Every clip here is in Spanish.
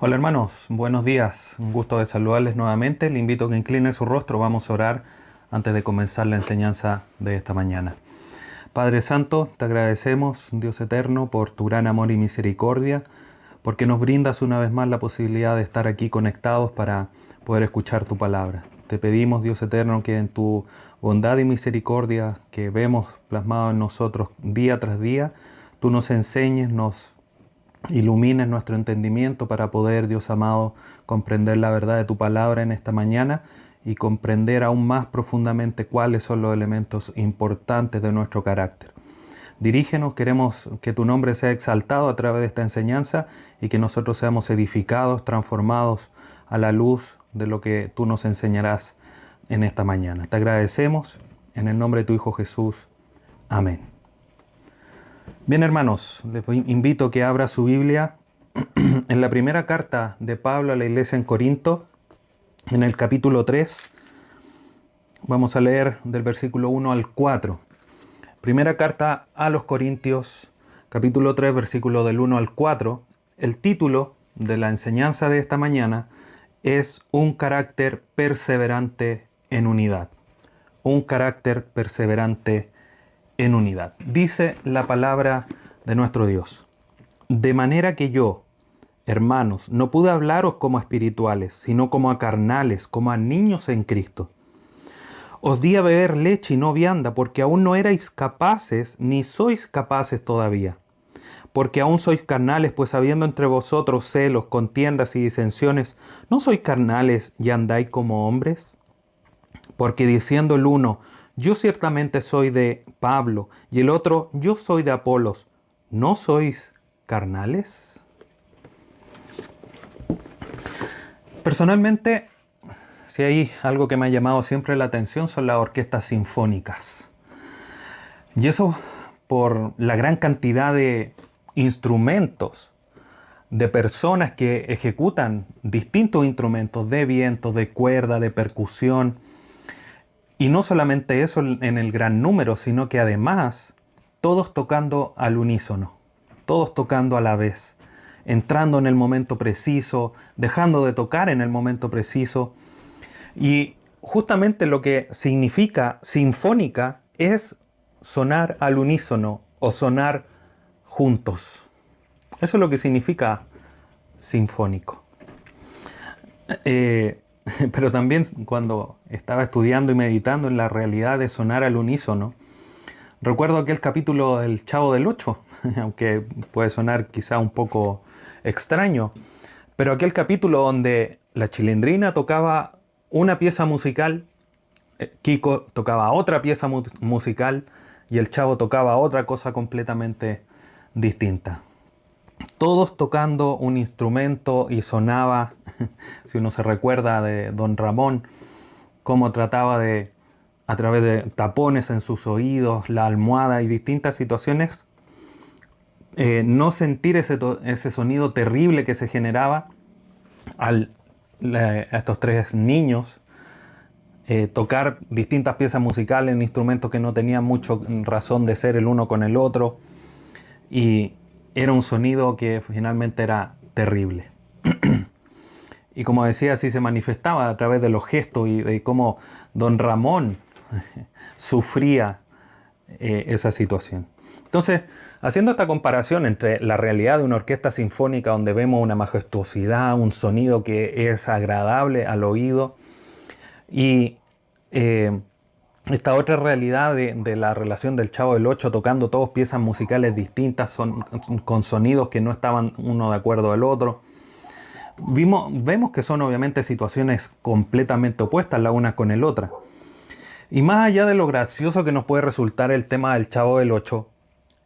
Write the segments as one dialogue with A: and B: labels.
A: Hola hermanos, buenos días. Un gusto de saludarles nuevamente. Le invito a que incline su rostro. Vamos a orar antes de comenzar la enseñanza de esta mañana. Padre Santo, te agradecemos, Dios eterno, por tu gran amor y misericordia, porque nos brindas una vez más la posibilidad de estar aquí conectados para poder escuchar tu palabra. Te pedimos, Dios eterno, que en tu bondad y misericordia que vemos plasmado en nosotros día tras día, tú nos enseñes, nos ilumines nuestro entendimiento para poder, Dios amado, comprender la verdad de tu palabra en esta mañana y comprender aún más profundamente cuáles son los elementos importantes de nuestro carácter. Dirígenos, queremos que tu nombre sea exaltado a través de esta enseñanza y que nosotros seamos edificados, transformados a la luz de lo que tú nos enseñarás en esta mañana. Te agradecemos en el nombre de tu Hijo Jesús. Amén. Bien, hermanos, les invito a que abra su Biblia en la primera carta de Pablo a la iglesia en Corinto, en el capítulo 3. Vamos a leer del versículo 1 al 4. Primera carta a los Corintios, capítulo 3, versículo del 1 al 4. El título de la enseñanza de esta mañana es Un carácter perseverante en unidad. Un carácter perseverante en unidad. Dice la palabra de nuestro Dios: de manera que yo, hermanos, no pude hablaros como a espirituales, sino como a carnales, como a niños en Cristo. Os di a beber leche y no vianda, porque aún no erais capaces, ni sois capaces todavía. Porque aún sois carnales, pues habiendo entre vosotros celos, contiendas y disensiones, ¿no sois carnales y andáis como hombres? Porque diciendo el uno, yo ciertamente soy de Pablo, y el otro, yo soy de Apolos, ¿no sois carnales? Personalmente, si hay algo que me ha llamado siempre la atención son las orquestas sinfónicas. Y eso por la gran cantidad de instrumentos, de personas que ejecutan distintos instrumentos de viento, de cuerda, de percusión. Y no solamente eso en el gran número, sino que además todos tocando al unísono, todos tocando a la vez, entrando en el momento preciso, dejando de tocar en el momento preciso. Y justamente lo que significa sinfónica es sonar al unísono o sonar juntos. Eso es lo que significa sinfónico. Pero también cuando estaba estudiando y meditando en la realidad de sonar al unísono, recuerdo aquel capítulo del Chavo del Ocho, aunque puede sonar quizá un poco extraño, pero aquel capítulo donde la Chilindrina tocaba una pieza musical, Kiko tocaba otra pieza musical y el Chavo tocaba otra cosa completamente distinta. Todos tocando un instrumento y sonaba, si uno se recuerda de Don Ramón, cómo trataba de, a través de tapones en sus oídos, la almohada y distintas situaciones, no sentir ese sonido terrible que se generaba a estos tres niños tocar distintas piezas musicales en instrumentos que no tenían mucho razón de ser el uno con el otro. Y era un sonido que finalmente era terrible. Y como decía, así se manifestaba a través de los gestos y de cómo Don Ramón sufría esa situación. Entonces, haciendo esta comparación entre la realidad de una orquesta sinfónica donde vemos una majestuosidad, un sonido que es agradable al oído, y esta otra realidad de la relación del Chavo del Ocho tocando todos piezas musicales distintas con sonidos que no estaban uno de acuerdo al otro. Vemos que son obviamente situaciones completamente opuestas la una con el otra. Y más allá de lo gracioso que nos puede resultar el tema del Chavo del Ocho,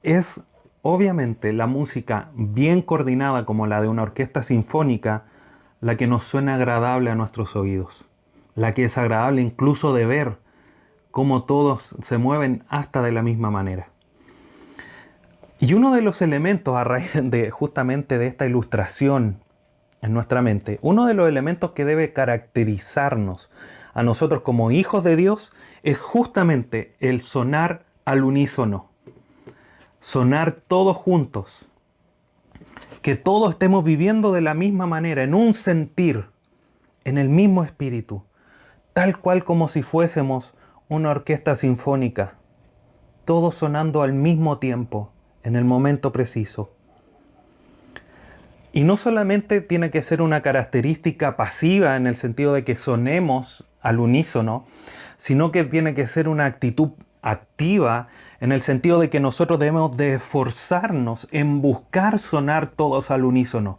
A: es obviamente la música bien coordinada como la de una orquesta sinfónica la que nos suena agradable a nuestros oídos. La que es agradable incluso de ver cómo todos se mueven hasta de la misma manera. Y uno de los elementos a raíz de justamente de esta ilustración en nuestra mente, uno de los elementos que debe caracterizarnos a nosotros como hijos de Dios es justamente el sonar al unísono, sonar todos juntos. que todos estemos viviendo de la misma manera, en un sentir, en el mismo espíritu, tal cual como si fuésemos una orquesta sinfónica, todos sonando al mismo tiempo, en el momento preciso. Y no solamente tiene que ser una característica pasiva en el sentido de que sonemos al unísono, sino que tiene que ser una actitud activa en el sentido de que nosotros debemos de esforzarnos en buscar sonar todos al unísono.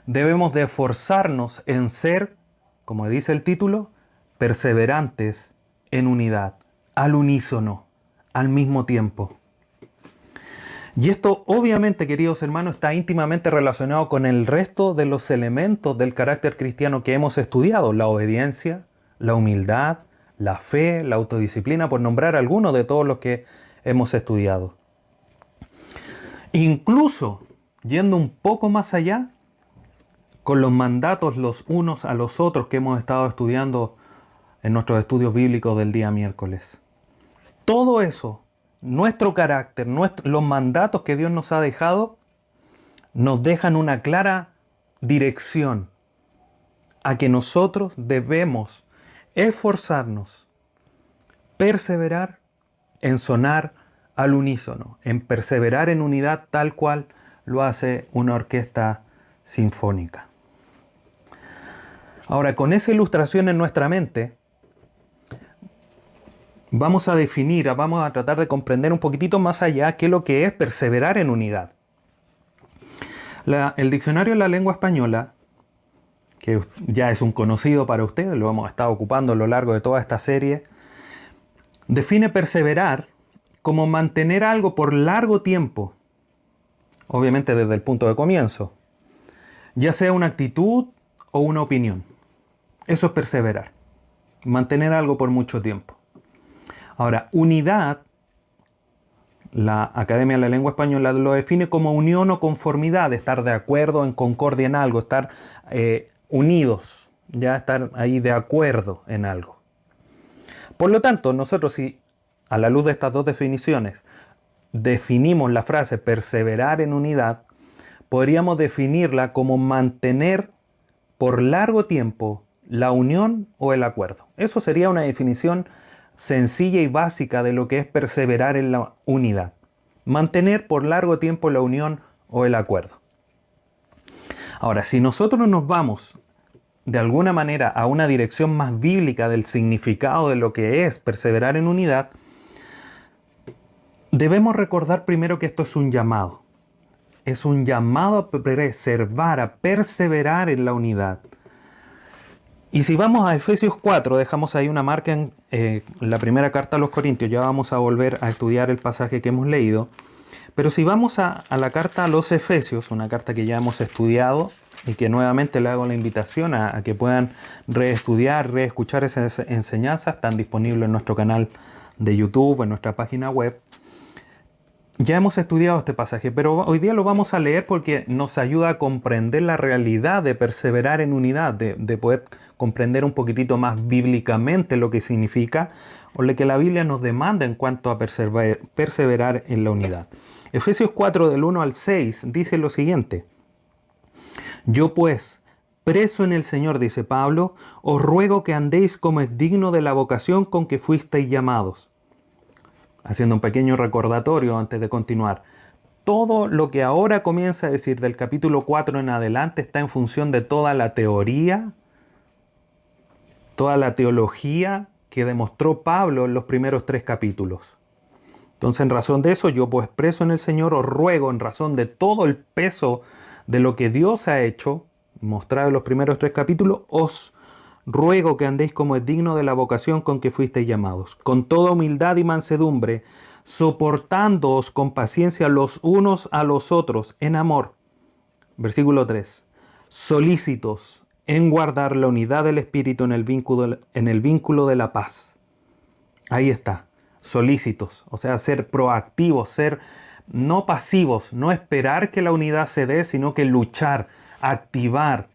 A: Debemos de esforzarnos en ser, como dice el título, perseverantes en unidad, al unísono, al mismo tiempo. Y esto obviamente, queridos hermanos, está íntimamente relacionado con el resto de los elementos del carácter cristiano que hemos estudiado: la obediencia, la humildad, la fe, la autodisciplina, por nombrar algunos de todos los que hemos estudiado. Incluso, yendo un poco más allá, con los mandatos los unos a los otros que hemos estado estudiando en nuestros estudios bíblicos del día miércoles. Todo eso, nuestro carácter, los mandatos que Dios nos ha dejado, nos dejan una clara dirección a que nosotros debemos esforzarnos, perseverar en sonar al unísono, en perseverar en unidad tal cual lo hace una orquesta sinfónica. Ahora, con esa ilustración en nuestra mente, vamos a tratar de comprender un poquitito más allá qué es lo que es perseverar en unidad. El diccionario de la lengua española, que ya es un conocido para ustedes, lo hemos estado ocupando a lo largo de toda esta serie, define perseverar como mantener algo por largo tiempo, obviamente desde el punto de comienzo, ya sea una actitud o una opinión. Eso es perseverar, mantener algo por mucho tiempo. Ahora, unidad, la Academia de la Lengua Española lo define como unión o conformidad, estar de acuerdo, en concordia en algo, estar unidos, ya estar ahí de acuerdo en algo. Por lo tanto, nosotros si a la luz de estas dos definiciones definimos la frase perseverar en unidad, podríamos definirla como mantener por largo tiempo la unión o el acuerdo. Eso sería una definición sencilla y básica de lo que es perseverar en la unidad. Mantener por largo tiempo la unión o el acuerdo. Ahora, si nosotros nos vamos de alguna manera a una dirección más bíblica del significado de lo que es perseverar en unidad, debemos recordar primero que esto es un llamado. Es un llamado a preservar, a perseverar en la unidad. Y si vamos a Efesios 4, dejamos ahí una marca en la primera carta a los Corintios, ya vamos a volver a estudiar el pasaje que hemos leído. Pero si vamos a la carta a los Efesios, una carta que ya hemos estudiado y que nuevamente le hago la invitación a que puedan reestudiar, reescuchar esas enseñanzas, están disponibles en nuestro canal de YouTube, en nuestra página web. Ya hemos estudiado este pasaje, pero hoy día lo vamos a leer porque nos ayuda a comprender la realidad de perseverar en unidad, de poder comprender un poquitito más bíblicamente lo que significa o lo que la Biblia nos demanda en cuanto a perseverar en la unidad. Efesios 4 del 1 al 6 dice lo siguiente: Yo pues, preso en el Señor, dice Pablo, os ruego que andéis como es digno de la vocación con que fuisteis llamados. Haciendo un pequeño recordatorio antes de continuar. Todo lo que ahora comienza a decir del capítulo 4 en adelante está en función de toda la teoría, toda la teología que demostró Pablo en los primeros 3 capítulos. Entonces, en razón de eso, yo pues preso en el Señor os ruego, en razón de todo el peso de lo que Dios ha hecho, mostrado en los primeros 3 capítulos, os ruego que andéis como es digno de la vocación con que fuisteis llamados, con toda humildad y mansedumbre, soportándoos con paciencia los unos a los otros en amor. Versículo 3. Solícitos en guardar la unidad del Espíritu en el vínculo de la paz. Ahí está. Solícitos, o sea, ser proactivos, ser no pasivos, no esperar que la unidad se dé, sino que luchar, activar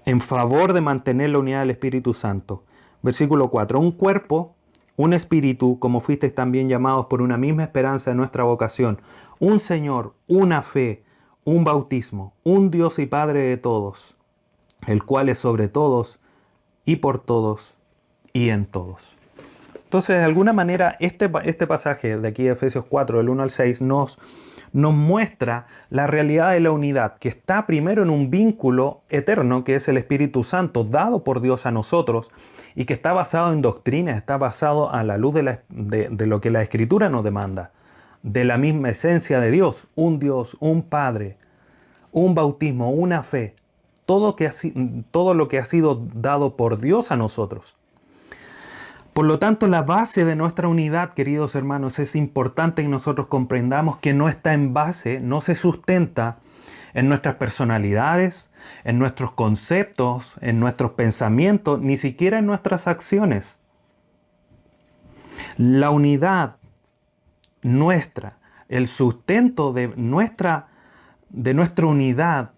A: en favor de mantener la unidad del Espíritu Santo. Versículo 4. Un cuerpo, un espíritu, como fuisteis también llamados por una misma esperanza de nuestra vocación, un Señor, una fe, un bautismo, un Dios y Padre de todos, el cual es sobre todos y por todos y en todos. Entonces, de alguna manera, este pasaje de aquí de Efesios 4, del 1 al 6, nos muestra la realidad de la unidad, que está primero en un vínculo eterno, que es el Espíritu Santo, dado por Dios a nosotros, y que está basado en doctrinas, está basado a la luz de lo que la Escritura nos demanda, de la misma esencia de Dios, un Padre, un bautismo, una fe, todo lo que ha sido dado por Dios a nosotros. Por lo tanto, la base de nuestra unidad, queridos hermanos, es importante que nosotros comprendamos que no está en base, no se sustenta en nuestras personalidades, en nuestros conceptos, en nuestros pensamientos, ni siquiera en nuestras acciones. La unidad nuestra, el sustento de nuestra unidad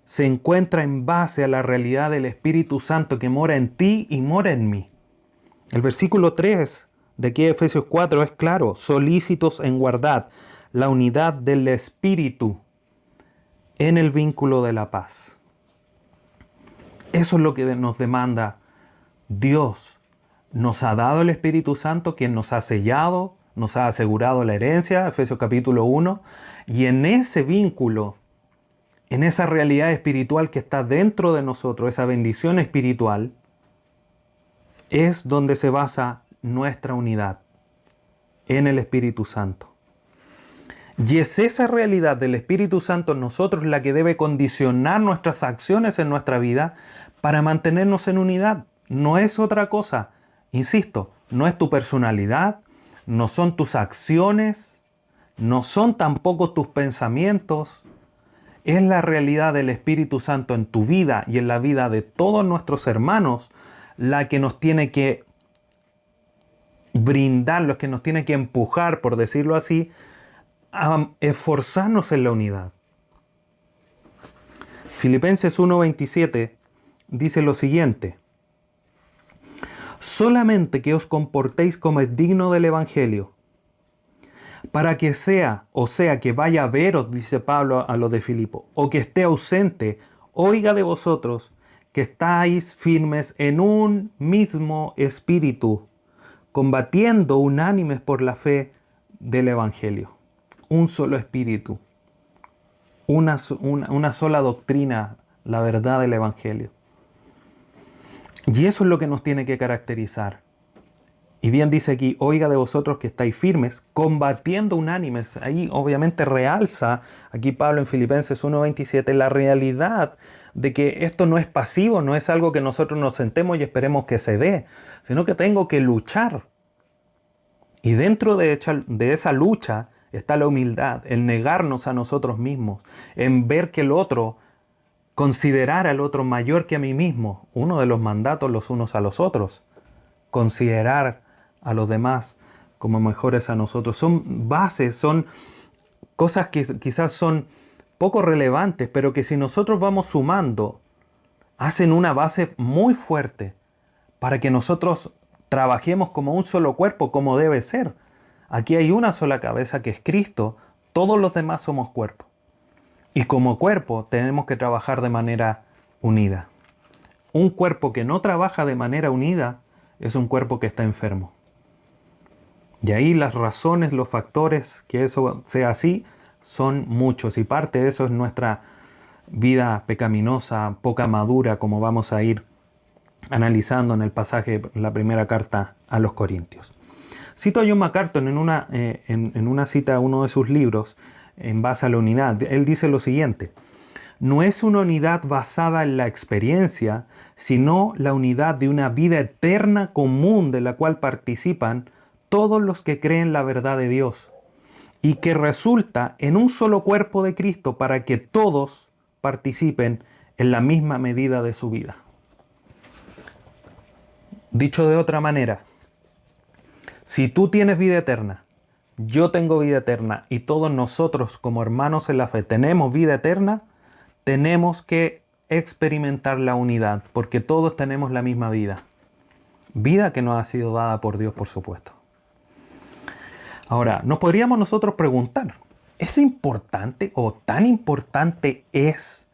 A: se encuentra en base a la realidad del Espíritu Santo que mora en ti y mora en mí. El versículo 3 de aquí de Efesios 4 es claro: solícitos en guardar la unidad del Espíritu en el vínculo de la paz. Eso es lo que nos demanda Dios. Nos ha dado el Espíritu Santo, quien nos ha sellado, nos ha asegurado la herencia, Efesios capítulo 1, y en ese vínculo, en esa realidad espiritual que está dentro de nosotros, esa bendición espiritual, es donde se basa nuestra unidad, en el Espíritu Santo. Y es esa realidad del Espíritu Santo en nosotros la que debe condicionar nuestras acciones en nuestra vida para mantenernos en unidad. No es otra cosa. Insisto, no es tu personalidad, no son tus acciones, no son tampoco tus pensamientos. Es la realidad del Espíritu Santo en tu vida y en la vida de todos nuestros hermanos la que nos tiene que brindar, lo que nos tiene que empujar, por decirlo así, a esforzarnos en la unidad. Filipenses 1:27 dice lo siguiente: solamente que os comportéis como es digno del Evangelio, para que sea que vaya a veros, dice Pablo a los de Filipo, o que esté ausente, oiga de vosotros que estáis firmes en un mismo espíritu, combatiendo unánimes por la fe del Evangelio. Un solo espíritu, una sola doctrina, la verdad del Evangelio. Y eso es lo que nos tiene que caracterizar. Y bien dice aquí: oiga de vosotros que estáis firmes, combatiendo unánimes. Ahí obviamente realza aquí Pablo en Filipenses 1:27 la realidad de que esto no es pasivo, no es algo que nosotros nos sentemos y esperemos que se dé, sino que tengo que luchar. Y dentro de esa lucha está la humildad, el negarnos a nosotros mismos, en ver que el otro, considerar al otro mayor que a mí mismo, uno de los mandatos los unos a los otros, considerar a los demás como mejores a nosotros. Son bases, son cosas que quizás son poco relevantes, pero que si nosotros vamos sumando, hacen una base muy fuerte para que nosotros trabajemos como un solo cuerpo, como debe ser. Aquí hay una sola cabeza que es Cristo, todos los demás somos cuerpo. Y como cuerpo tenemos que trabajar de manera unida. Un cuerpo que no trabaja de manera unida es un cuerpo que está enfermo. Y ahí las razones, los factores que eso sea así son muchos, y parte de eso es nuestra vida pecaminosa, poca madura, como vamos a ir analizando en el pasaje, la primera carta a los Corintios. Cito a John MacArthur en una cita a uno de sus libros en base a la unidad. Él dice lo siguiente: no es una unidad basada en la experiencia, sino la unidad de una vida eterna común de la cual participan todos los que creen la verdad de Dios, y que resulta en un solo cuerpo de Cristo para que todos participen en la misma medida de su vida. Dicho de otra manera, si tú tienes vida eterna, yo tengo vida eterna y todos nosotros como hermanos en la fe tenemos vida eterna, tenemos que experimentar la unidad, porque todos tenemos la misma vida. Vida que nos ha sido dada por Dios, por supuesto. Ahora, nos podríamos nosotros preguntar, ¿es importante o tan importante es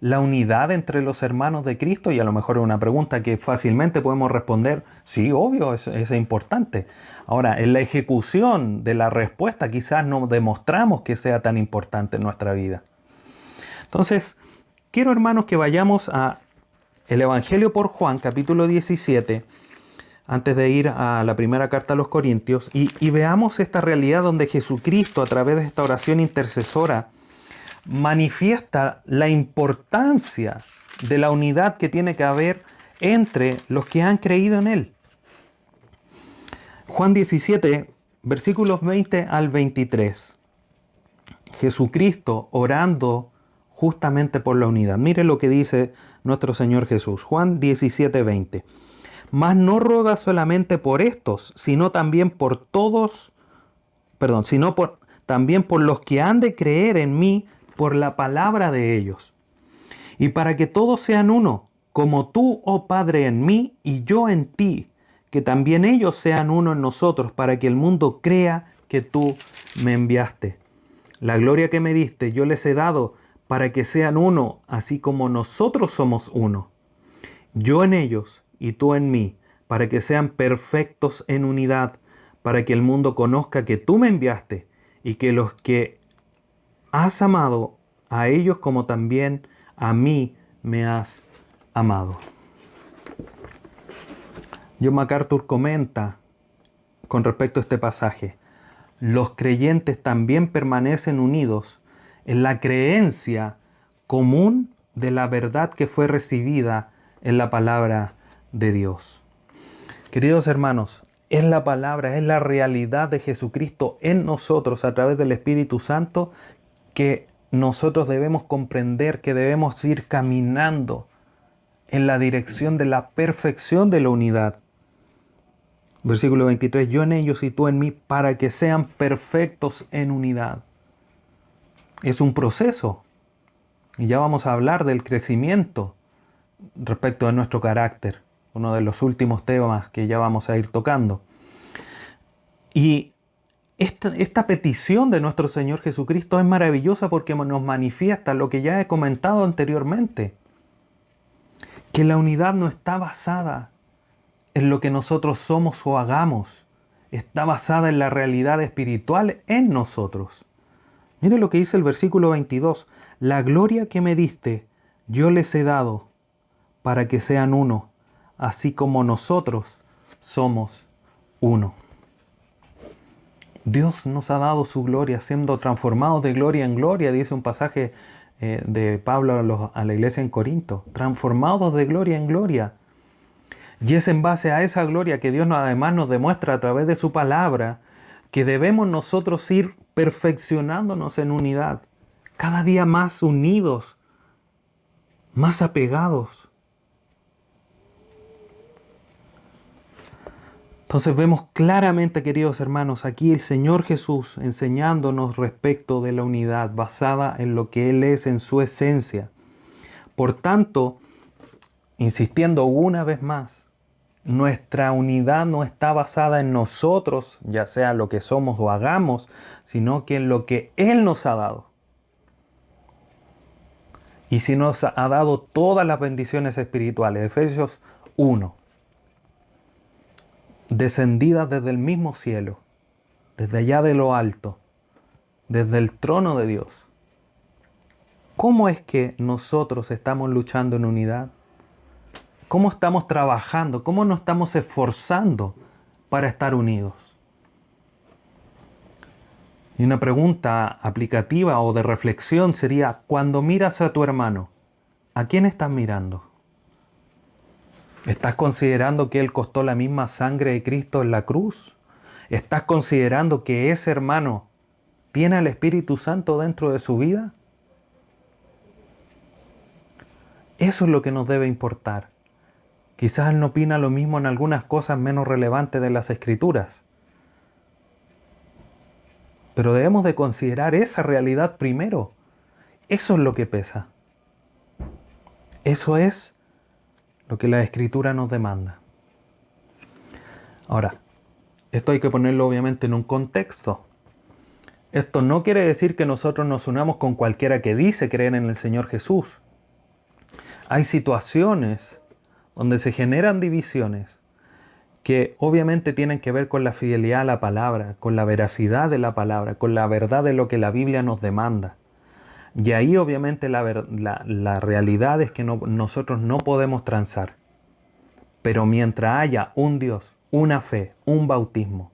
A: la unidad entre los hermanos de Cristo? Y a lo mejor es una pregunta que fácilmente podemos responder, sí, obvio, es importante. Ahora, en la ejecución de la respuesta quizás no demostramos que sea tan importante en nuestra vida. Entonces, quiero, hermanos, que vayamos a el Evangelio por Juan, capítulo 17, antes de ir a la primera carta a los Corintios, y veamos esta realidad donde Jesucristo, a través de esta oración intercesora, manifiesta la importancia de la unidad que tiene que haber entre los que han creído en Él. Juan 17, versículos 20 al 23. Jesucristo orando justamente por la unidad. Mire lo que dice nuestro Señor Jesús. Juan 17, 20. Mas no ruega solamente por estos, sino también por todos, también por los que han de creer en mí por la palabra de ellos. Y para que todos sean uno, como tú, oh Padre, en mí y yo en ti, que también ellos sean uno en nosotros, para que el mundo crea que tú me enviaste. La gloria que me diste yo les he dado para que sean uno, así como nosotros somos uno. Yo en ellos y tú en mí, para que sean perfectos en unidad, para que el mundo conozca que tú me enviaste y que los que has amado a ellos como también a mí me has amado. John MacArthur comenta con respecto a este pasaje: los creyentes también permanecen unidos en la creencia común de la verdad que fue recibida en la palabra de Dios. Queridos hermanos, es la palabra, es la realidad de Jesucristo en nosotros a través del Espíritu Santo que nosotros debemos comprender, que debemos ir caminando en la dirección de la perfección de la unidad. Versículo 23, yo en ellos y tú en mí, para que sean perfectos en unidad. Es un proceso. Y ya vamos a hablar del crecimiento respecto de nuestro carácter. Uno de los últimos temas que ya vamos a ir tocando. Y esta petición de nuestro Señor Jesucristo es maravillosa porque nos manifiesta lo que ya he comentado anteriormente. Que la unidad no está basada en lo que nosotros somos o hagamos. Está basada en la realidad espiritual en nosotros. Mire lo que dice el versículo 22. La gloria que me diste, yo les he dado para que sean uno, así como nosotros somos uno. Dios nos ha dado su gloria, siendo transformados de gloria en gloria, dice un pasaje de Pablo a la iglesia en Corinto. Transformados de gloria en gloria. Y es en base a esa gloria que Dios además nos demuestra a través de su palabra que debemos nosotros ir perfeccionándonos en unidad, cada día más unidos, más apegados. Entonces vemos claramente, queridos hermanos, aquí el Señor Jesús enseñándonos respecto de la unidad basada en lo que Él es en su esencia. Por tanto, insistiendo una vez más, nuestra unidad no está basada en nosotros, ya sea lo que somos o hagamos, sino que en lo que Él nos ha dado. Y si nos ha dado todas las bendiciones espirituales, Efesios 1, descendidas desde el mismo cielo, desde allá de lo alto, desde el trono de Dios. ¿Cómo es que nosotros estamos luchando en unidad? ¿Cómo estamos trabajando? ¿Cómo nos estamos esforzando para estar unidos? Y una pregunta aplicativa o de reflexión sería, cuando miras a tu hermano, ¿a quién estás mirando? ¿Estás considerando que Él costó la misma sangre de Cristo en la cruz? ¿Estás considerando que ese hermano tiene al Espíritu Santo dentro de su vida? Eso es lo que nos debe importar. Quizás Él no opina lo mismo en algunas cosas menos relevantes de las Escrituras. Pero debemos de considerar esa realidad primero. Eso es lo que pesa. Eso es lo que la Escritura nos demanda. Ahora, esto hay que ponerlo obviamente en un contexto. Esto no quiere decir que nosotros nos unamos con cualquiera que dice creer en el Señor Jesús. Hay situaciones donde se generan divisiones que obviamente tienen que ver con la fidelidad a la palabra, con la veracidad de la palabra, con la verdad de lo que la Biblia nos demanda. Y ahí obviamente la realidad es que nosotros no podemos transar. Pero mientras haya un Dios, una fe, un bautismo,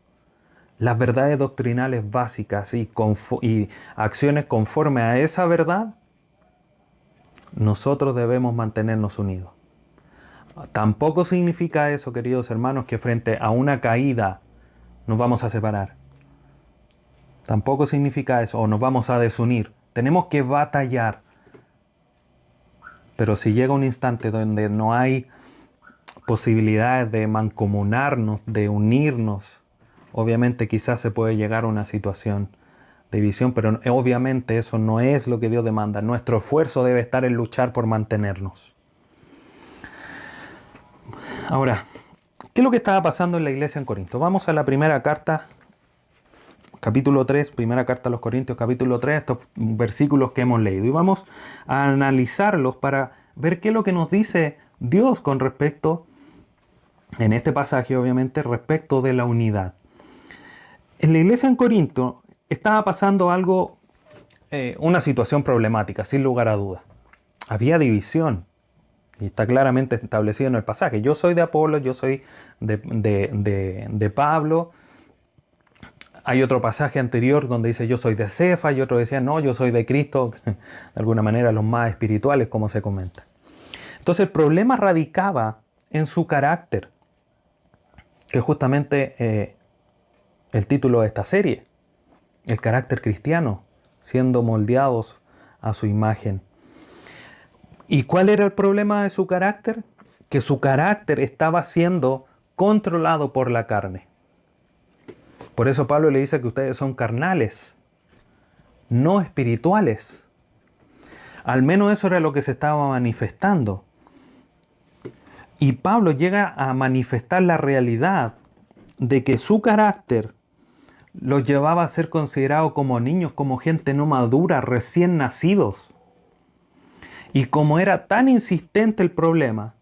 A: las verdades doctrinales básicas y acciones conforme a esa verdad, nosotros debemos mantenernos unidos. Tampoco significa eso, queridos hermanos, que frente a una caída nos vamos a separar. Tampoco significa eso, o nos vamos a desunir. Tenemos que batallar. Pero si llega un instante donde no hay posibilidades de mancomunarnos, de unirnos, obviamente quizás se puede llegar a una situación de división, pero obviamente eso no es lo que Dios demanda. Nuestro esfuerzo debe estar en luchar por mantenernos. Ahora, ¿qué es lo que estaba pasando en la iglesia en Corinto? Vamos a la primera carta, capítulo 3, primera carta a los Corintios, capítulo 3, estos versículos que hemos leído. Y vamos a analizarlos para ver qué es lo que nos dice Dios con respecto, en este pasaje obviamente, respecto de la unidad. En la iglesia en Corinto estaba pasando algo, una situación problemática, sin lugar a dudas. Había división. Y está claramente establecido en el pasaje. Yo soy de Apolo, yo soy de Pablo. Hay otro pasaje anterior donde dice yo soy de Cefa y otro decía no, yo soy de Cristo. De alguna manera los más espirituales, como se comenta. Entonces el problema radicaba en su carácter, que es justamente el título de esta serie. El carácter cristiano, siendo moldeados a su imagen. ¿Y cuál era el problema de su carácter? Que su carácter estaba siendo controlado por la carne. Por eso Pablo le dice que ustedes son carnales, no espirituales. Al menos eso era lo que se estaba manifestando. Y Pablo llega a manifestar la realidad de que su carácter los llevaba a ser considerados como niños, como gente no madura, recién nacidos. Y como era tan insistente el problema,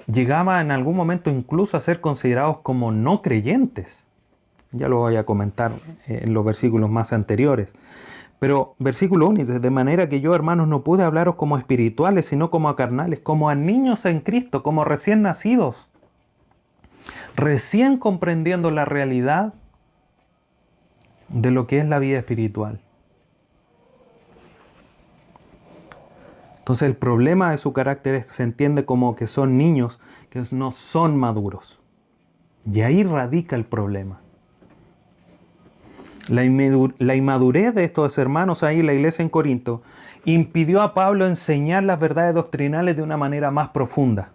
A: llegaba en algún momento incluso a ser considerados como no creyentes. Ya lo voy a comentar en los versículos más anteriores. Pero versículo 1 dice, de manera que yo, hermanos, no pude hablaros como espirituales, sino como a carnales, como a niños en Cristo, como recién nacidos. Recién comprendiendo la realidad de lo que es la vida espiritual. Entonces el problema de su carácter se entiende como que son niños que no son maduros. Y ahí radica el problema. La inmadurez de estos hermanos ahí en la iglesia en Corinto impidió a Pablo enseñar las verdades doctrinales de una manera más profunda.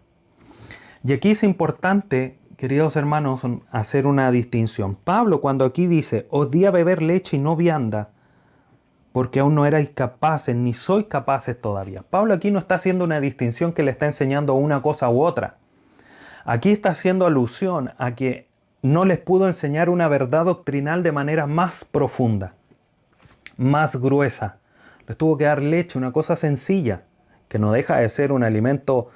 A: Y aquí es importante, queridos hermanos, hacer una distinción. Pablo cuando aquí dice, os di a beber leche y no vianda, porque aún no erais capaces, ni sois capaces todavía. Pablo aquí no está haciendo una distinción que le está enseñando una cosa u otra. Aquí está haciendo alusión a que no les pudo enseñar una verdad doctrinal de manera más profunda, más gruesa. Les tuvo que dar leche, una cosa sencilla, que no deja de ser un alimento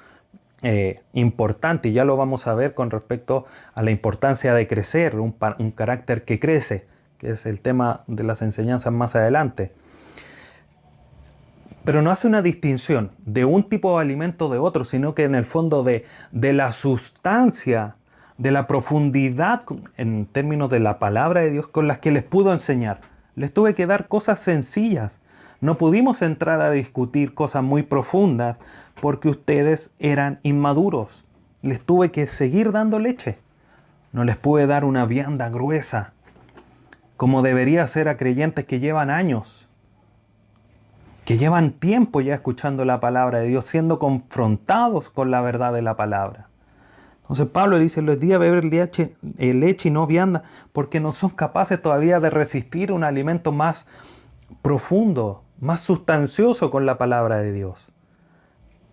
A: importante, y ya lo vamos a ver con respecto a la importancia de crecer, un carácter que crece, que es el tema de las enseñanzas más adelante. Pero no hace una distinción de un tipo de alimento de otro, sino que en el fondo de la sustancia, de la profundidad en términos de la palabra de Dios con las que les pudo enseñar. Les tuve que dar cosas sencillas. No pudimos entrar a discutir cosas muy profundas porque ustedes eran inmaduros. Les tuve que seguir dando leche. No les pude dar una vianda gruesa, como debería ser a creyentes que llevan años, que llevan tiempo ya escuchando la palabra de Dios, siendo confrontados con la verdad de la palabra. Entonces Pablo dice, les di a beber leche y no vianda, porque no son capaces todavía de resistir un alimento más profundo, más sustancioso con la palabra de Dios.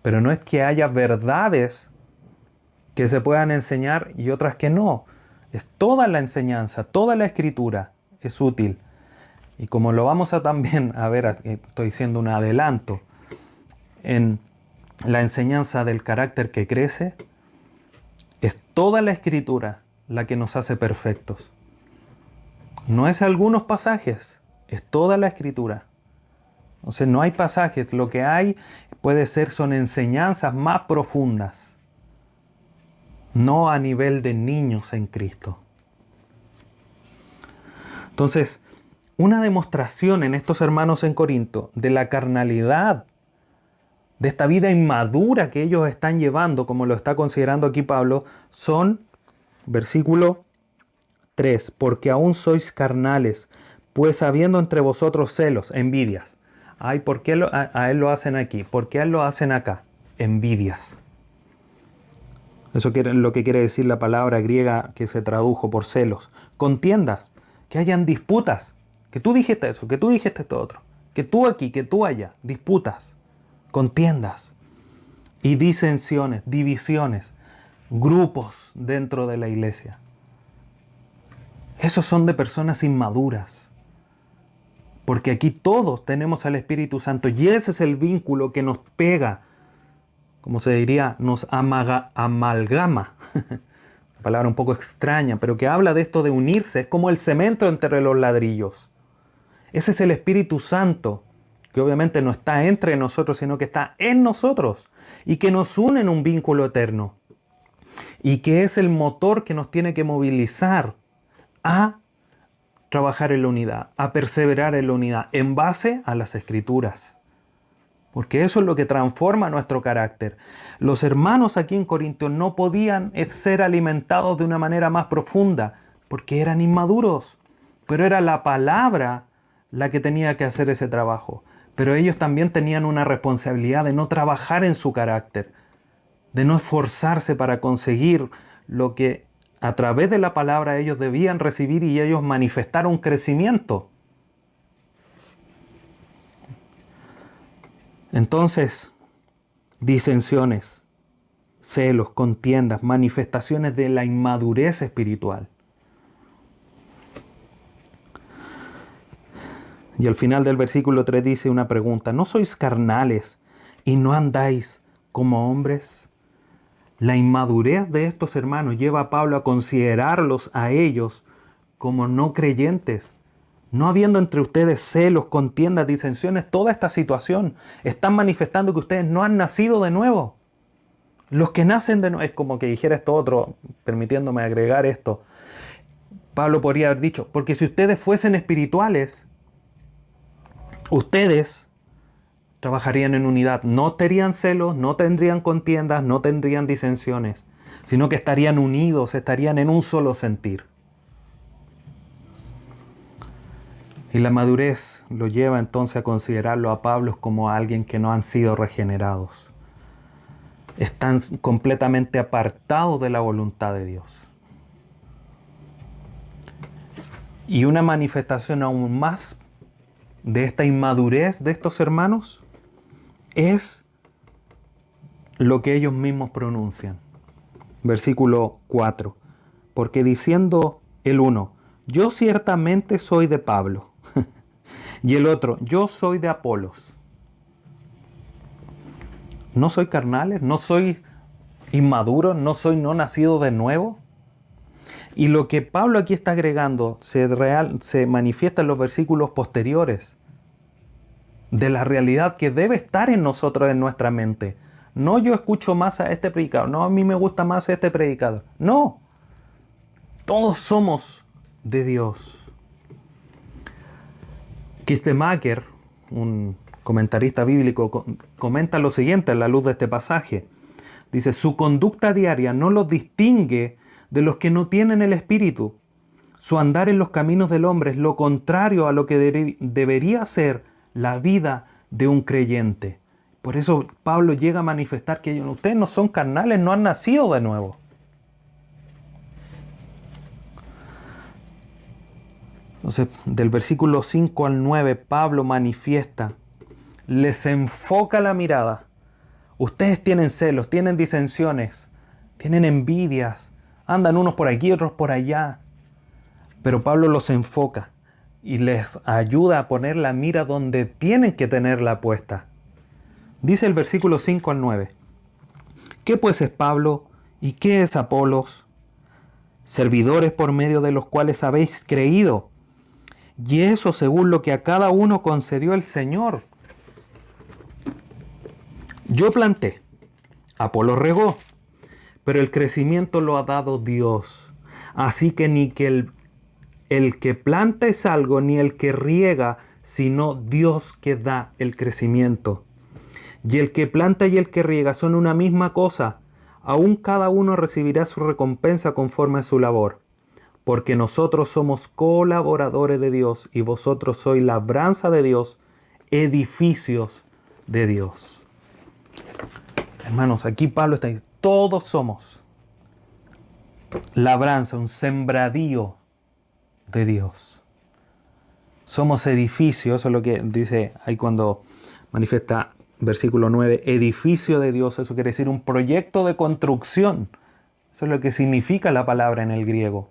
A: Pero no es que haya verdades que se puedan enseñar y otras que no. Es toda la enseñanza, toda la escritura es útil. Y como lo vamos a también a ver, estoy haciendo un adelanto, en la enseñanza del carácter que crece, es toda la escritura la que nos hace perfectos. No es algunos pasajes, es toda la escritura. Entonces no hay pasajes, lo que hay son enseñanzas más profundas, no a nivel de niños en Cristo. Entonces, una demostración en estos hermanos en Corinto de la carnalidad, de esta vida inmadura que ellos están llevando, como lo está considerando aquí Pablo, son, versículo 3, porque aún sois carnales, pues habiendo entre vosotros celos, envidias. Ay, ¿por qué a él lo hacen aquí? ¿Por qué a él lo hacen acá? Envidias. Eso es lo que quiere decir la palabra griega que se tradujo por celos. Contiendas, que hayan disputas, que tú dijiste eso, que tú dijiste esto otro, que tú aquí, que tú allá, disputas, contiendas y disensiones, divisiones, grupos dentro de la iglesia. Esos son de personas inmaduras. Porque aquí todos tenemos al Espíritu Santo y ese es el vínculo que nos pega, como se diría, nos amalgama. Una palabra un poco extraña, pero que habla de esto de unirse, es como el cemento entre los ladrillos. Ese es el Espíritu Santo, que obviamente no está entre nosotros, sino que está en nosotros y que nos une en un vínculo eterno. Y que es el motor que nos tiene que movilizar a trabajar en la unidad, a perseverar en la unidad, en base a las Escrituras. Porque eso es lo que transforma nuestro carácter. Los hermanos aquí en Corinto no podían ser alimentados de una manera más profunda, porque eran inmaduros. Pero era la palabra la que tenía que hacer ese trabajo. Pero ellos también tenían una responsabilidad de no trabajar en su carácter, de no esforzarse para conseguir lo que a través de la palabra ellos debían recibir y ellos manifestar un crecimiento. Entonces, disensiones, celos, contiendas, manifestaciones de la inmadurez espiritual. Y al final del versículo 3 dice una pregunta: ¿no sois carnales y no andáis como hombres? La inmadurez de estos hermanos lleva a Pablo a considerarlos a ellos como no creyentes. No habiendo entre ustedes celos, contiendas, disensiones, toda esta situación están manifestando que ustedes no han nacido de nuevo. Los que nacen de nuevo, es como que dijera esto otro, permitiéndome agregar esto. Pablo podría haber dicho, porque si ustedes fuesen espirituales, ustedes trabajarían en unidad. No tendrían celos, no tendrían contiendas, no tendrían disensiones, sino que estarían unidos, estarían en un solo sentir. Y la madurez lo lleva entonces a considerarlo a Pablo como a alguien que no han sido regenerados. Están completamente apartados de la voluntad de Dios. Y una manifestación aún más de esta inmadurez de estos hermanos es lo que ellos mismos pronuncian. Versículo 4. Porque diciendo el uno, yo ciertamente soy de Pablo, y el otro, yo soy de Apolos. ¿No soy carnales? ¿No soy inmaduro? ¿No soy no nacido de nuevo? Y lo que Pablo aquí está agregando se manifiesta en los versículos posteriores de la realidad que debe estar en nosotros, en nuestra mente. No, yo escucho más a este predicador. No, a mí me gusta más este predicador. No. Todos somos de Dios. Kistemaker, un comentarista bíblico, comenta lo siguiente a la luz de este pasaje. Dice, su conducta diaria no los distingue de los que no tienen el Espíritu. Su andar en los caminos del hombre es lo contrario a lo que debería ser la vida de un creyente. Por eso Pablo llega a manifestar que ustedes no son carnales, no han nacido de nuevo. Entonces, del versículo 5 al 9, Pablo manifiesta, les enfoca la mirada. Ustedes tienen celos, tienen disensiones, tienen envidias, Andan unos por aquí, otros por allá. Pero Pablo los enfoca y les ayuda a poner la mira donde tienen que tenerla puesta. Dice el versículo 5 al 9. ¿Qué pues es Pablo y qué es Apolos? Servidores por medio de los cuales habéis creído, y eso según lo que a cada uno concedió el Señor. Yo planté, Apolos regó, pero el crecimiento lo ha dado Dios. Así que ni que el que planta es algo, ni el que riega, sino Dios que da el crecimiento. Y el que planta y el que riega son una misma cosa. Aún cada uno recibirá su recompensa conforme a su labor. Porque nosotros somos colaboradores de Dios y vosotros sois labranza de Dios, edificios de Dios. Hermanos, aquí Pablo está diciendo, todos somos labranza, un sembradío de Dios. Somos edificios, eso es lo que dice ahí cuando manifiesta versículo 9, edificio de Dios, eso quiere decir un proyecto de construcción. Eso es lo que significa la palabra en el griego.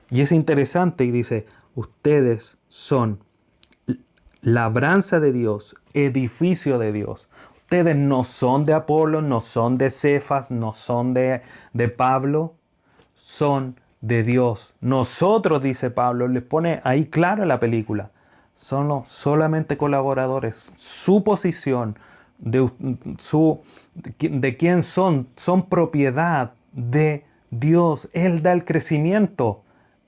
A: Y es interesante y dice, ustedes son labranza de Dios, edificio de Dios. Ustedes no son de Apolo, no son de Cefas, no son de Pablo, son de Dios. Nosotros, dice Pablo, les pone ahí claro la película, son solamente colaboradores. Su posición, de quién son propiedad de Dios. Él da el crecimiento.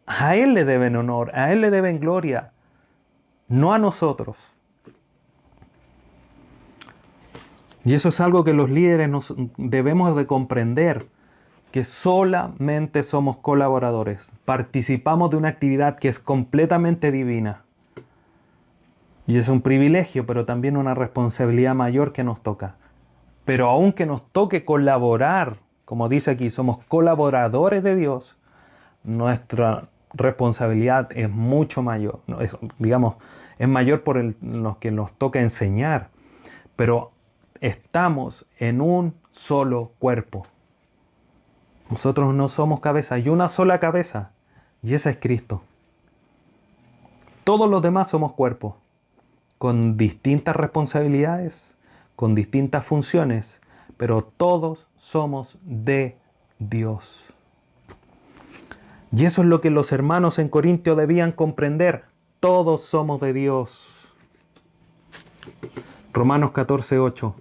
A: A Él le deben honor, a Él le deben gloria, no a nosotros. Y eso es algo que los líderes debemos de comprender, que solamente somos colaboradores. Participamos de una actividad que es completamente divina. Y es un privilegio, pero también una responsabilidad mayor que nos toca. Pero aunque nos toque colaborar, como dice aquí, somos colaboradores de Dios, nuestra responsabilidad es mucho mayor. Es mayor por lo que nos toca enseñar. Pero estamos en un solo cuerpo. Nosotros no somos cabeza, hay una sola cabeza, y esa es Cristo. Todos los demás somos cuerpo, con distintas responsabilidades, con distintas funciones, pero todos somos de Dios. Y eso es lo que los hermanos en Corintio debían comprender. Todos somos de Dios. Romanos 14:8.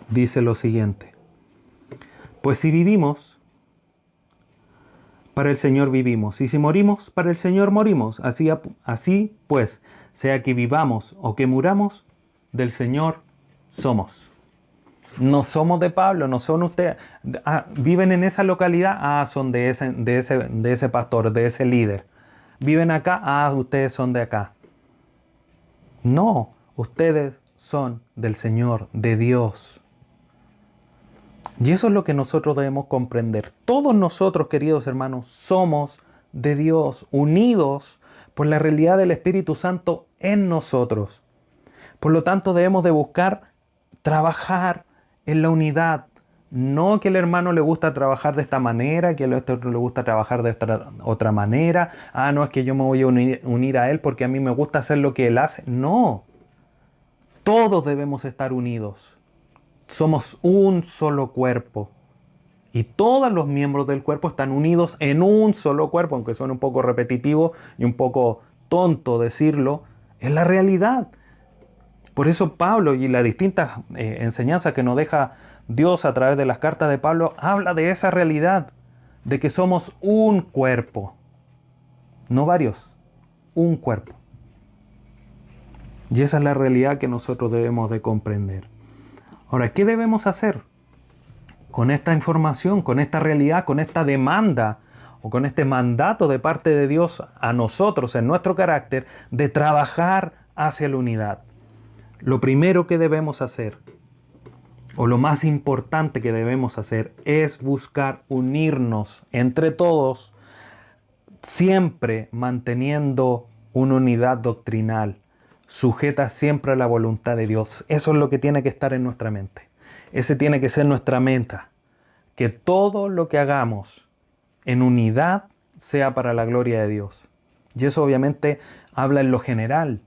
A: Dice lo siguiente. Pues si vivimos, para el Señor vivimos. Y si morimos, para el Señor morimos. Así pues, sea que vivamos o que muramos, del Señor somos. No somos de Pablo, no son ustedes. ¿Viven en esa localidad? Son de ese pastor, de ese líder. ¿Viven acá? Ustedes son de acá. No, ustedes son del Señor, de Dios. Y eso es lo que nosotros debemos comprender. Todos nosotros, queridos hermanos, somos de Dios, unidos por la realidad del Espíritu Santo en nosotros. Por lo tanto, debemos de buscar trabajar en la unidad. No que el hermano le gusta trabajar de esta manera, que el otro le gusta trabajar de esta otra manera. No, es que yo me voy a unir a él porque a mí me gusta hacer lo que él hace. No. Todos debemos estar unidos. Somos un solo cuerpo. Y todos los miembros del cuerpo están unidos en un solo cuerpo, aunque suene un poco repetitivo y un poco tonto decirlo, es la realidad. Por eso Pablo y las distintas enseñanzas que nos deja Dios a través de las cartas de Pablo, habla de esa realidad, de que somos un cuerpo. No varios, un cuerpo. Y esa es la realidad que nosotros debemos de comprender. Ahora, ¿qué debemos hacer con esta información, con esta realidad, con esta demanda o con este mandato de parte de Dios a nosotros en nuestro carácter de trabajar hacia la unidad? Lo primero que debemos hacer, o lo más importante que debemos hacer, es buscar unirnos entre todos, siempre manteniendo una unidad doctrinal, sujeta siempre a la voluntad de Dios. Eso es lo que tiene que estar en nuestra mente. Ese tiene que ser nuestra meta. Que todo lo que hagamos en unidad sea para la gloria de Dios. Y eso obviamente habla en lo general,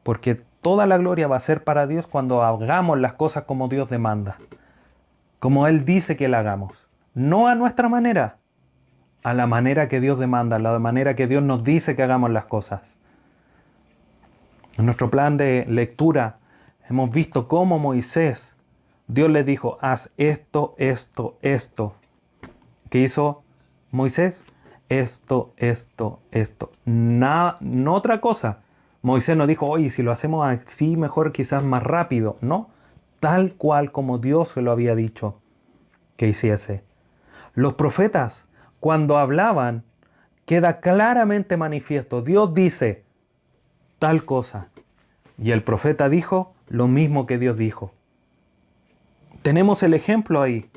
A: porque toda la gloria va a ser para Dios cuando hagamos las cosas como Dios demanda, como Él dice que la hagamos. No a nuestra manera, a la manera que Dios demanda, a la manera que Dios nos dice que hagamos las cosas. En nuestro plan de lectura hemos visto cómo Moisés, Dios le dijo, haz esto, esto, esto. ¿Qué hizo Moisés? Esto, esto, esto. No otra cosa. Moisés no dijo, oye, si lo hacemos así, mejor quizás más rápido. No, tal cual como Dios se lo había dicho que hiciese. Los profetas, cuando hablaban, queda claramente manifiesto. Dios dice tal cosa. Y el profeta dijo lo mismo que Dios dijo. Tenemos el ejemplo ahí.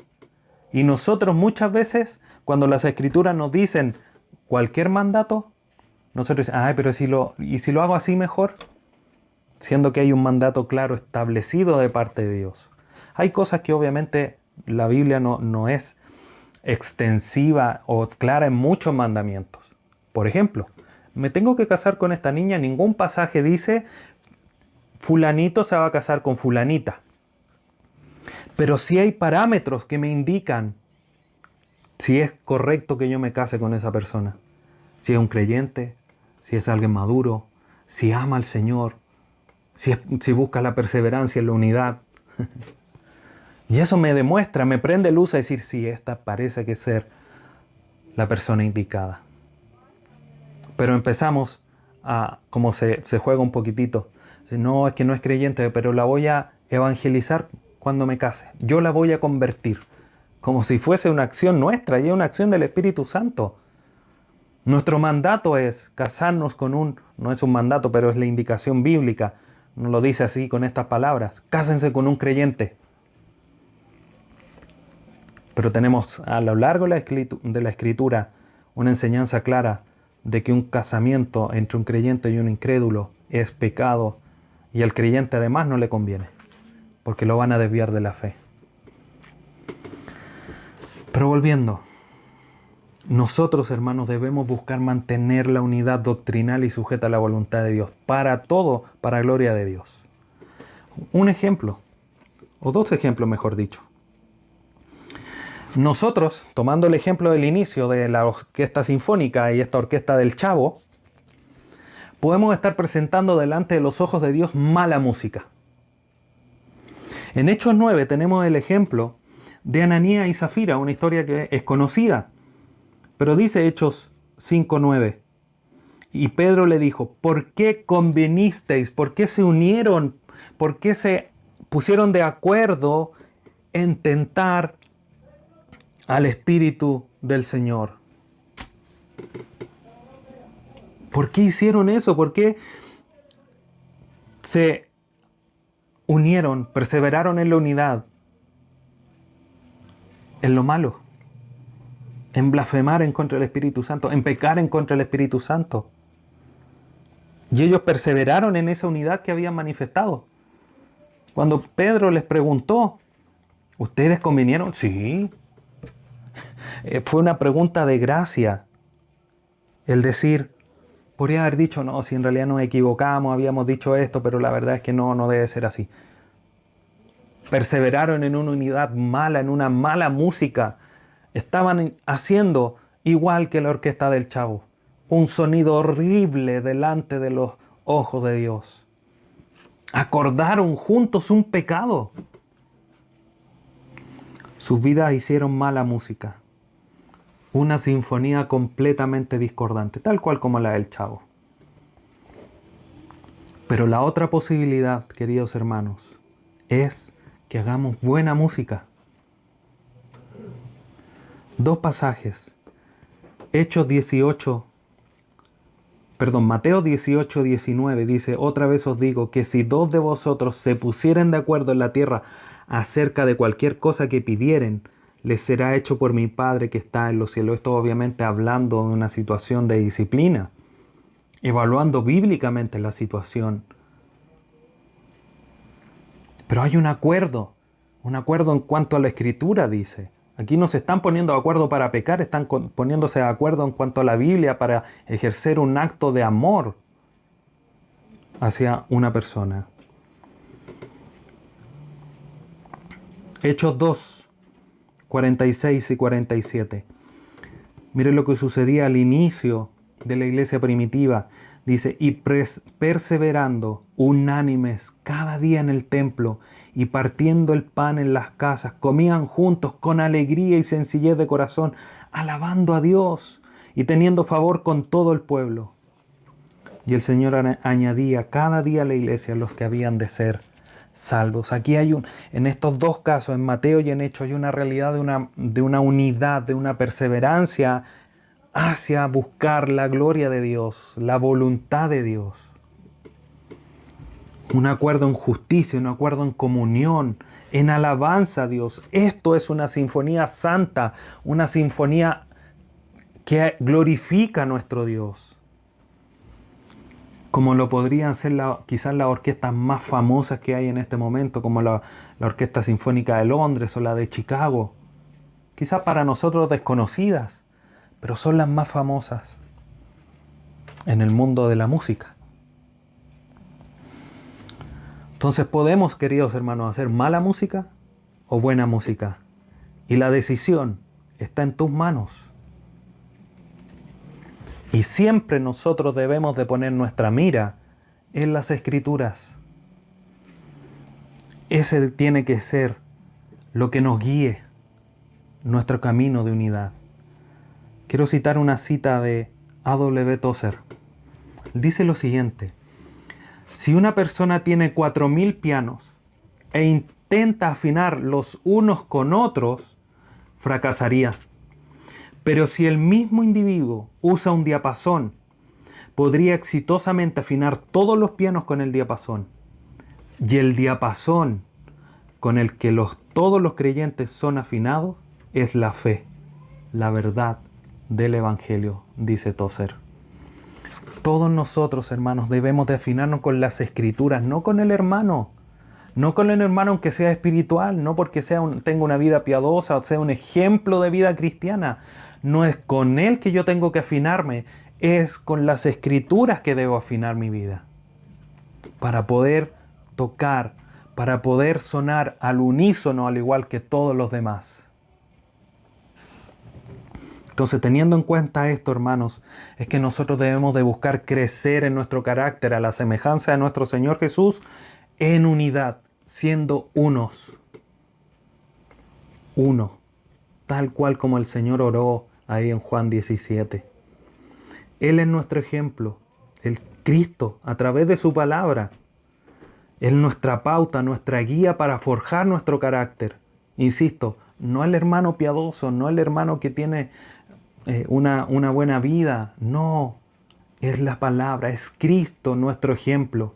A: Y nosotros muchas veces, cuando las escrituras nos dicen cualquier mandato, nosotros decimos, pero ¿y si lo hago así mejor? Siendo que hay un mandato claro establecido de parte de Dios. Hay cosas que obviamente la Biblia no es extensiva o clara en muchos mandamientos. Por ejemplo, me tengo que casar con esta niña, ningún pasaje dice fulanito se va a casar con fulanita. Pero sí hay parámetros que me indican si es correcto que yo me case con esa persona. Si es un creyente, si es alguien maduro, si ama al Señor, si busca la perseverancia en la unidad. Y eso me demuestra, me prende luz a decir, sí, esta parece que ser la persona indicada. Pero empezamos a, como se juega un poquitito, no, es que no es creyente, pero la voy a evangelizar cuando me case. Yo la voy a convertir, como si fuese una acción nuestra, y es una acción del Espíritu Santo. Nuestro mandato es casarnos con no es un mandato, pero es la indicación bíblica, no lo dice así con estas palabras, cásense con un creyente. Pero tenemos a lo largo de la Escritura una enseñanza clara de que un casamiento entre un creyente y un incrédulo es pecado y al creyente además no le conviene, porque lo van a desviar de la fe. Pero volviendo, nosotros, hermanos, debemos buscar mantener la unidad doctrinal y sujeta a la voluntad de Dios, para todo, para gloria de Dios. Un ejemplo, o dos ejemplos mejor dicho. Nosotros, tomando el ejemplo del inicio de la orquesta sinfónica y esta orquesta del Chavo, podemos estar presentando delante de los ojos de Dios mala música. En Hechos 9 tenemos el ejemplo de Ananías y Zafira, una historia que es conocida, pero dice Hechos 5:9. Y Pedro le dijo, ¿por qué convenisteis? ¿Por qué se unieron? ¿Por qué se pusieron de acuerdo en tentar al Espíritu del Señor? ¿Por qué hicieron eso? ¿Por qué se unieron, perseveraron en la unidad, en lo malo, en blasfemar en contra del Espíritu Santo, en pecar en contra del Espíritu Santo? Y ellos perseveraron en esa unidad que habían manifestado. Cuando Pedro les preguntó, ¿ustedes convinieron? Sí. Fue una pregunta de gracia. El decir, podría haber dicho, no, si en realidad nos equivocamos, habíamos dicho esto, pero la verdad es que no debe ser así. Perseveraron en una unidad mala, en una mala música. Estaban haciendo igual que la orquesta del Chavo. Un sonido horrible delante de los ojos de Dios. Acordaron juntos un pecado. Sus vidas hicieron mala música. Una sinfonía completamente discordante, tal cual como la del Chavo. Pero la otra posibilidad, queridos hermanos, es que hagamos buena música. Dos pasajes. Mateo 18, 19 dice, otra vez os digo que si dos de vosotros se pusieren de acuerdo en la tierra acerca de cualquier cosa que pidieren, les será hecho por mi Padre que está en los cielos. Esto obviamente hablando de una situación de disciplina, evaluando bíblicamente la situación. Pero hay un acuerdo Un acuerdo en cuanto a la escritura, dice. Aquí no se están poniendo de acuerdo para pecar, están poniéndose de acuerdo en cuanto a la Biblia para ejercer un acto de amor hacia una persona. Hechos 2, 46 y 47. Miren lo que sucedía al inicio de la iglesia primitiva. Dice, y perseverando unánimes cada día en el templo y partiendo el pan en las casas, comían juntos con alegría y sencillez de corazón, alabando a Dios y teniendo favor con todo el pueblo. Y el Señor añadía cada día a la iglesia los que habían de ser salvos. Aquí en estos dos casos, en Mateo y en Hechos, hay una realidad de una unidad, de una perseverancia hacia buscar la gloria de Dios, la voluntad de Dios. Un acuerdo en justicia, un acuerdo en comunión, en alabanza a Dios. Esto es una sinfonía santa, una sinfonía que glorifica a nuestro Dios. Como lo podrían ser quizás las orquestas más famosas que hay en este momento, como la Orquesta Sinfónica de Londres o la de Chicago. Quizás para nosotros desconocidas, pero son las más famosas en el mundo de la música. Entonces podemos, queridos hermanos, hacer mala música o buena música. Y la decisión está en tus manos. Y siempre nosotros debemos de poner nuestra mira en las Escrituras. Ese tiene que ser lo que nos guíe nuestro camino de unidad. Quiero citar una cita de A.W. Tozer. Él dice lo siguiente: si una persona tiene 4.000 pianos e intenta afinar los unos con otros, fracasaría. Pero si el mismo individuo usa un diapasón, podría exitosamente afinar todos los pianos con el diapasón. Y el diapasón con el que todos los creyentes son afinados es la fe, la verdad del Evangelio, dice Tozer. Todos nosotros, hermanos, debemos de afinarnos con las Escrituras, no con el hermano. No con el hermano aunque sea espiritual, no porque tenga una vida piadosa o sea un ejemplo de vida cristiana. No es con él que yo tengo que afinarme, es con las Escrituras que debo afinar mi vida. Para poder tocar, para poder sonar al unísono al igual que todos los demás. Entonces, teniendo en cuenta esto, hermanos, es que nosotros debemos de buscar crecer en nuestro carácter a la semejanza de nuestro Señor Jesús en unidad, siendo unos. Uno, tal cual como el Señor oró ahí en Juan 17. Él es nuestro ejemplo, el Cristo, a través de su palabra. Él es nuestra pauta, nuestra guía para forjar nuestro carácter. Insisto, no el hermano piadoso, no el hermano que tiene una buena vida. No, es la palabra, es Cristo nuestro ejemplo.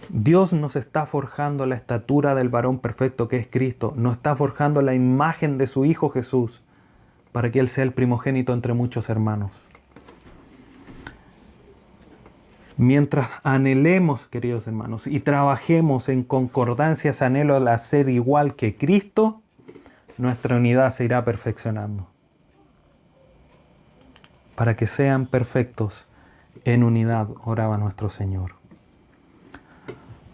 A: Dios nos está forjando la estatura del varón perfecto que es Cristo. Nos está forjando la imagen de su Hijo Jesús para que Él sea el primogénito entre muchos hermanos. Mientras anhelemos, queridos hermanos, y trabajemos en concordancia ese anhelo al ser igual que Cristo, nuestra unidad se irá perfeccionando. Para que sean perfectos en unidad, oraba nuestro Señor.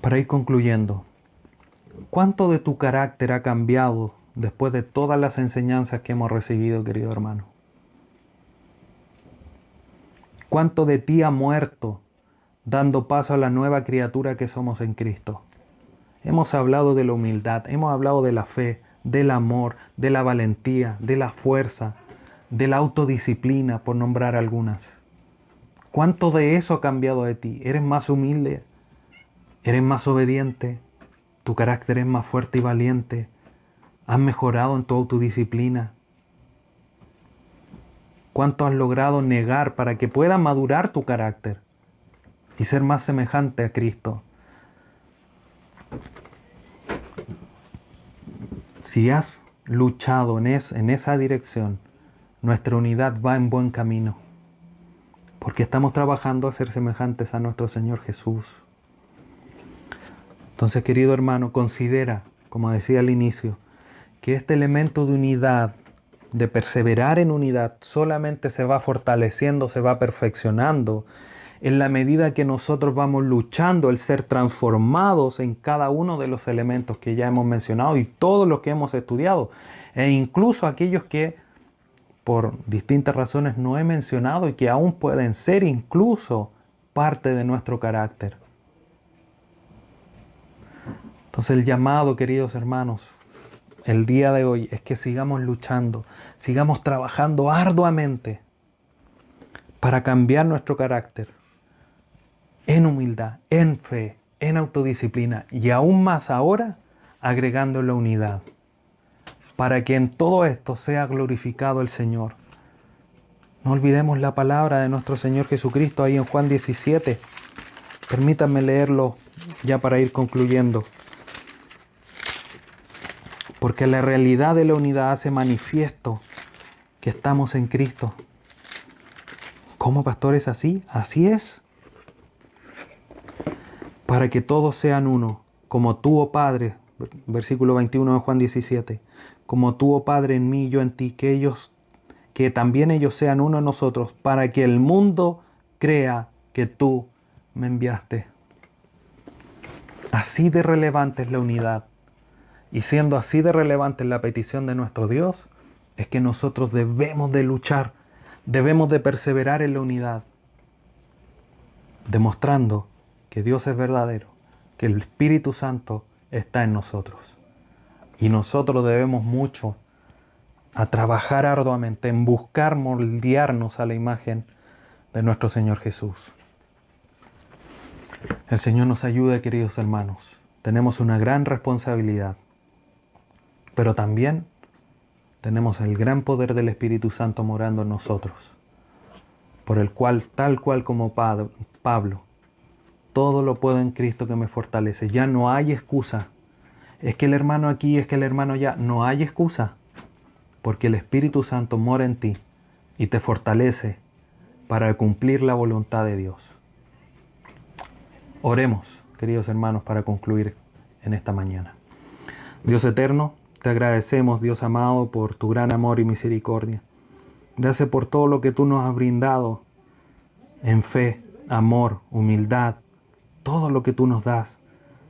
A: Para ir concluyendo, ¿cuánto de tu carácter ha cambiado después de todas las enseñanzas que hemos recibido, querido hermano? ¿Cuánto de ti ha muerto dando paso a la nueva criatura que somos en Cristo? Hemos hablado de la humildad, hemos hablado de la fe, del amor, de la valentía, de la fuerza, de la autodisciplina, por nombrar algunas. ¿Cuánto de eso ha cambiado de ti? ¿Eres más humilde? ¿Eres más obediente? ¿Tu carácter es más fuerte y valiente? ¿Has mejorado en tu autodisciplina? ¿Cuánto has logrado negar para que pueda madurar tu carácter y ser más semejante a Cristo? Si has luchado en esa dirección, nuestra unidad va en buen camino, porque estamos trabajando a ser semejantes a nuestro Señor Jesús. Entonces, querido hermano, considera como decía al inicio, que este elemento de unidad, de perseverar en unidad, solamente se va fortaleciendo, se va perfeccionando en la medida que nosotros vamos luchando el ser transformados en cada uno de los elementos que ya hemos mencionado y todos los que hemos estudiado, e incluso aquellos que por distintas razones no he mencionado y que aún pueden ser incluso parte de nuestro carácter. Entonces el llamado, queridos hermanos, el día de hoy es que sigamos luchando, sigamos trabajando arduamente para cambiar nuestro carácter en humildad, en fe, en autodisciplina y aún más ahora agregando la unidad, para que en todo esto sea glorificado el Señor. No olvidemos la palabra de nuestro Señor Jesucristo ahí en Juan 17. Permítanme leerlo ya para ir concluyendo. Porque la realidad de la unidad hace manifiesto que estamos en Cristo. ¿Cómo, pastor, es así? Así es. Para que todos sean uno, como tú, oh Padre, versículo 21 de Juan 17, como tú, oh Padre, en mí y yo en ti, que también ellos sean uno en nosotros, para que el mundo crea que tú me enviaste. Así de relevante es la unidad. Y siendo así de relevante la petición de nuestro Dios, es que nosotros debemos de luchar, debemos de perseverar en la unidad, demostrando que Dios es verdadero, que el Espíritu Santo está en nosotros. Y nosotros debemos mucho a trabajar arduamente en buscar moldearnos a la imagen de nuestro Señor Jesús. El Señor nos ayude, queridos hermanos. Tenemos una gran responsabilidad. Pero también tenemos el gran poder del Espíritu Santo morando en nosotros, por el cual, tal cual como Pablo, todo lo puedo en Cristo que me fortalece. Ya no hay excusa. Es que el hermano aquí, es que el hermano allá. No hay excusa, porque el Espíritu Santo mora en ti y te fortalece para cumplir la voluntad de Dios. Oremos, queridos hermanos, para concluir en esta mañana. Dios eterno, te agradecemos, Dios amado, por tu gran amor y misericordia. Gracias por todo lo que tú nos has brindado en fe, amor, humildad, todo lo que tú nos das.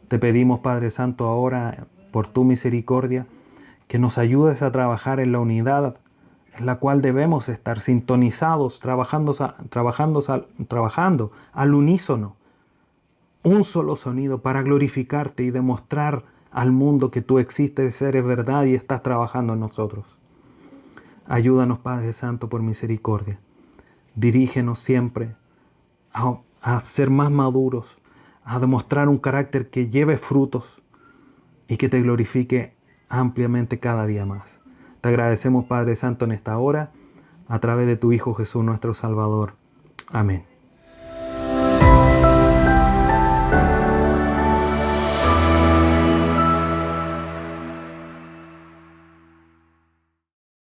A: Te pedimos, Padre Santo, ahora, por tu misericordia, que nos ayudes a trabajar en la unidad en la cual debemos estar sintonizados, trabajando al unísono. Un solo sonido para glorificarte y demostrar al mundo que tú existes, eres verdad y estás trabajando en nosotros. Ayúdanos, Padre Santo, por misericordia. Dirígenos siempre a ser más maduros, a demostrar un carácter que lleve frutos y que te glorifique ampliamente cada día más. Te agradecemos, Padre Santo, en esta hora, a través de tu Hijo Jesús, nuestro Salvador. Amén.